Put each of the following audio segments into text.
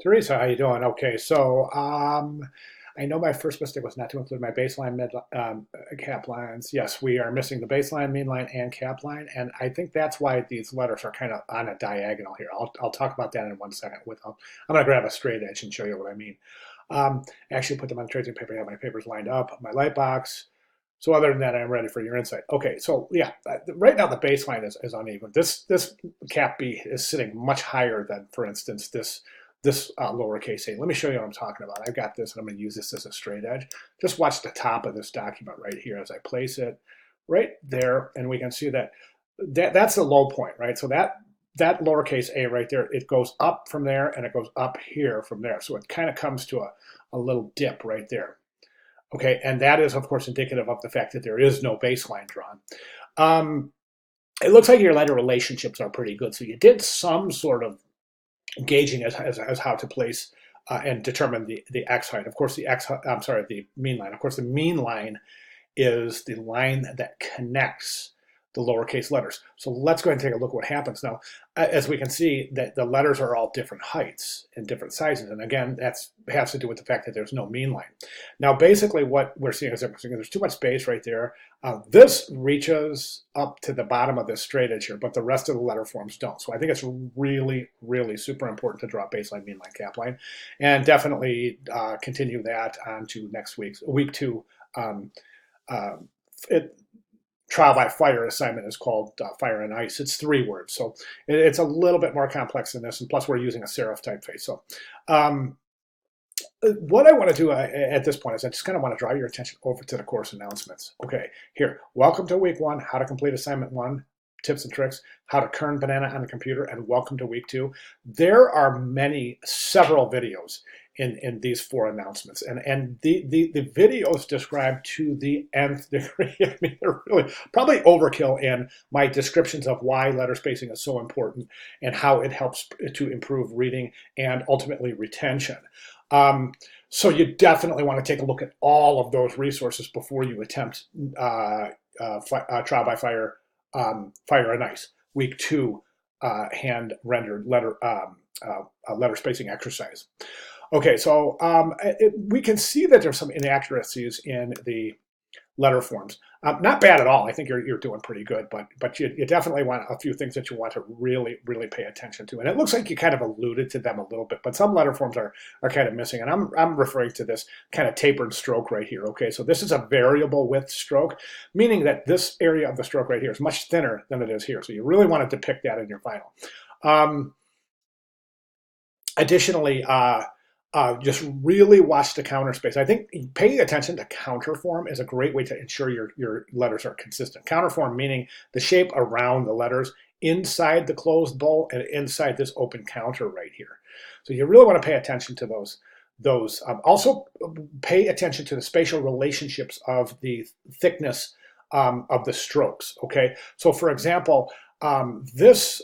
Teresa, how you doing? Okay, so I know my first mistake was not to include my baseline mid cap lines. Yes, we are missing the baseline, mean line, and cap line, and I think that's why these letters are kind of on a diagonal here. I'll talk about that in 1 second. I'm going to grab a straight edge and show you what I mean. Actually, put them on tracing paper. I have my papers lined up, my light box. So other than that, I'm ready for your insight. Okay, so yeah, right now the baseline is uneven. This cap B is sitting much higher than, for instance, this lowercase a. Let me show you what I'm talking about. I've got this, and I'm going to use this as a straight edge. Just watch the top of this document right here as I place it right there, and we can see that's the low point, right? So that lowercase a right there, it goes up from there, and it goes up here from there. So it kind of comes to a little dip right there. Okay, and that is, of course, indicative of the fact that there is no baseline drawn. It looks like your letter relationships are pretty good. So you did some sort of gauging as how to place and determine the x height. Of course, the mean line. Of course, the mean line is the line that connects the lowercase letters. So let's go ahead and take a look at what happens now. As we can see, that the letters are all different heights and different sizes. And again, that has to do with the fact that there's no mean line. Now, basically what we're seeing is that there's too much space right there. This reaches up to the bottom of this straight edge here, but the rest of the letter forms don't. So I think it's really, really super important to draw baseline, mean line, cap line, and definitely continue that on to next week 2. Trial by fire assignment is called Fire and Ice. It's 3 words, so it's a little bit more complex than this, and plus we're using a serif typeface. So what I want to do at this point is I just kind of want to draw your attention over to the course announcements. Okay, here, welcome to week 1, how to complete assignment 1, tips and tricks, how to kern banana on the computer, and welcome to week 2. There are several videos in these 4 announcements, and the videos described to the nth degree. I mean, they're really probably overkill in my descriptions of why letter spacing is so important and how it helps to improve reading and ultimately retention. So you definitely want to take a look at all of those resources before you attempt trial by fire, fire and ice, week 2, hand rendered letter spacing exercise. Okay, so we can see that there's some inaccuracies in the letter forms. Not bad at all. I think you're doing pretty good, but you definitely want a few things that you want to really, really pay attention to. And it looks like you kind of alluded to them a little bit, but some letter forms are kind of missing. And I'm referring to this kind of tapered stroke right here. Okay, so this is a variable width stroke, meaning that this area of the stroke right here is much thinner than it is here. So you really want to depict that in your final. Additionally, just really watch the counter space. I think paying attention to counter form is a great way to ensure your letters are consistent. Counter form meaning the shape around the letters inside the closed bowl and inside this open counter right here. So you really want to pay attention to those. Also pay attention to the spatial relationships of the thickness of the strokes. Okay, so for example, this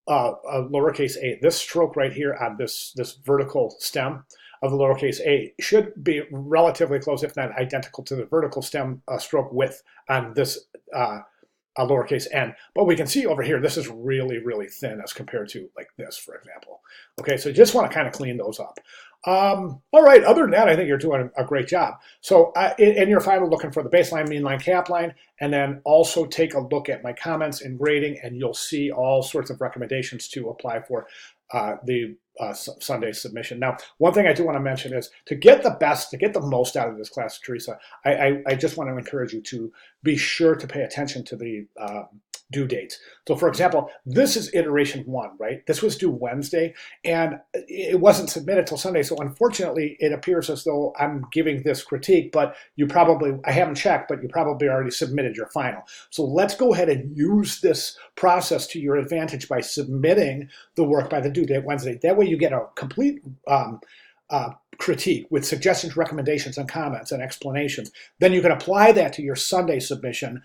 lowercase a, this stroke right here on this vertical stem of the lowercase a should be relatively close, if not identical, to the vertical stem stroke width on this lowercase n. But we can see over here, this is really, really thin as compared to like this, for example. Okay, so you just want to kind of clean those up. All right, other than that, I think you're doing a great job. So in your final, looking for the baseline, mean line, cap line, and then also take a look at my comments and grading, and you'll see all sorts of recommendations to apply for the Sunday submission. Now, one thing I do want to mention is to get the most out of this class, Teresa, I just want to encourage you to be sure to pay attention to the due dates. So for example, this is iteration 1, right? This was due Wednesday and it wasn't submitted till Sunday. So unfortunately, it appears as though I'm giving this critique, but I haven't checked, but you probably already submitted your final. So let's go ahead and use this process to your advantage by submitting the work by the due date Wednesday. That way you get a complete critique with suggestions, recommendations, and comments and explanations. Then you can apply that to your Sunday submission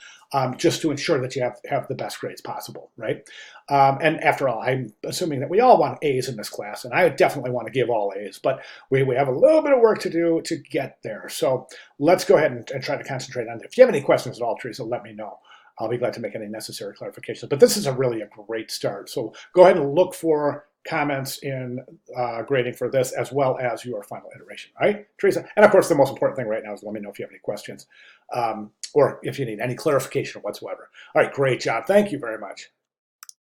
just to ensure that you have the best grades possible, right? And after all, I'm assuming that we all want A's in this class, and I definitely want to give all A's, but we have a little bit of work to do to get there. So let's go ahead and try to concentrate on it. If you have any questions at all, Teresa, let me know. I'll be glad to make any necessary clarifications. But this is really a great start. So go ahead and look for comments in grading for this, as well as your final iteration. All right, Teresa? And of course, the most important thing right now is let me know if you have any questions or if you need any clarification whatsoever. All right, great job. Thank you very much.